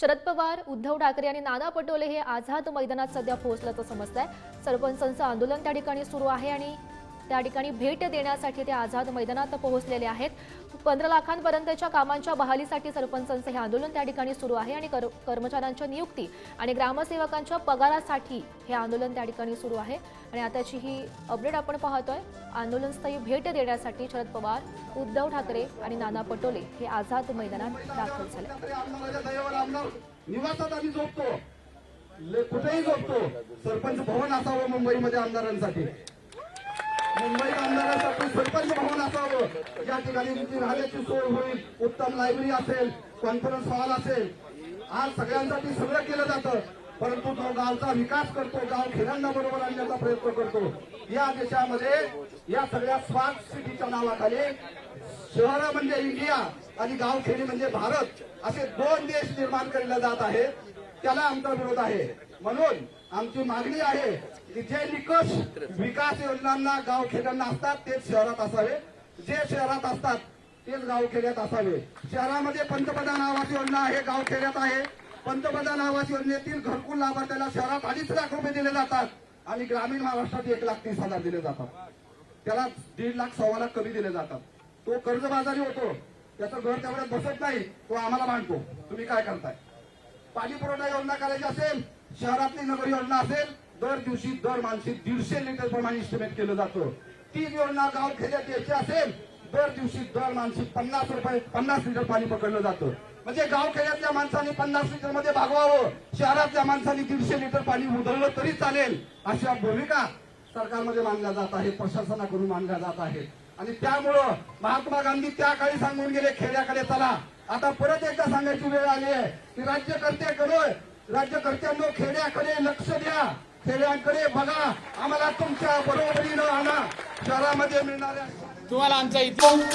शरद पवार, उद्धव ठाकरे आणि नाना पटोले हे आझाद मैदानात सध्या पोहोचल्याचं समजतंय। सरपंचांचं आंदोलन त्या ठिकाणी सुरू आहे आणि त्या ठिकाणी भेट देण्यासाठी ते आझाद मैदानात पोहोचलेले आहेत। 15 लाखांपर्यंतच्या कामांच्या बहालीसाठी सरपंचांचं हे आंदोलन त्या ठिकाणी सुरू आहे आणि कर्मचाऱ्यांच्या नियुक्ती आणि ग्रामसेवकांच्या पगारासाठी हे आंदोलन त्या ठिकाणी सुरू आहे। आणि आताची ही अपडेट आपण पाहतोय। आंदोलनस्थळी भेट देण्यासाठी शरद पवार, उद्धव ठाकरे आणि नाना पटोले हे आझाद मैदानात दाखल झाले। निवासात आम्ही झोपतो, कुठेही झोपतो। सरपंच भवन असावं मुंबईमध्ये आमदारांसाठी, मुंबई आमदारांसाठी सरपंच भवन असावं। या ठिकाणी राहण्याची सोय होईल, उत्तम लायब्ररी असेल, कॉन्फरन्स हॉल असेल। आज सगळ्यांसाठी सगळं केलं जातं, परंतु तो गावचा विकास करतो, गाव खेड्यांना बरोबर आणण्याचा प्रयत्न करतो। या देशामध्ये या सगळ्या स्मार्ट सिटीच्या नावाखाली शहर म्हणजे इंडिया आणि गावखेडी म्हणजे भारत असे दोन देश निर्माण केले जात आहे। त्याला आमचा विरोध आहे। म्हणून आमची मागणी आहे की जे निकष विकास योजनांना गावखेड्यांना असतात तेच शहरात असावे, जे शहरात असतात तेच गावखेड्यात असावे। शहरामध्ये पंतप्रधान आवास योजना आहे, गावखेड्यात आहे। पंतप्रधान आवास योजनेतील घरकुल लाभार्थ्याला शहरात 2.5 लाख रुपये दिले जातात आणि ग्रामीण महाराष्ट्रात 1,30,000 दिले जातात। त्याला 1.5 लाख 1.25 लाख कमी दिले जातात। तो कर्जबाजारी होतो, त्याचं घर तेवढ्यात बसत नाही, तो आम्हाला मांडतो तुम्ही काय करताय। पाणी पुरवठा योजना करायची असेल, शहरातली नगर योजना असेल, दर दिवशी दर माणसी 150 लिटर प्रमाणे इस्टिमेट केलं जातं। ती योजना गाव खेड्यात यायची असेल, दर दिवशी दर माणसी 50 लिटर पाणी पकडलं जातं। म्हणजे गाव खेड्यातल्या माणसांनी 50 लिटर मध्ये भागवावं, शहरातल्या माणसांनी 150 लिटर पाणी उधळलं तरी चालेल, अशा भूमिका सरकारमध्ये मांडल्या जात आहेत, प्रशासनाकडून मांडल्या जात आहेत। आणि त्यामुळं महात्मा गांधी त्या काळी सांगून गेले खेड्याकडे चला। आता परत एकदा सांगायची वेळ आली आहे की राज्यकर्त्यांनो खेड्याकडे लक्ष द्या, खेड्याकडे बघा, आम्हाला तुमच्या बरोबरीनं आणा। शहरामध्ये मिळणाऱ्या तुम्हाला आमचा इतिहास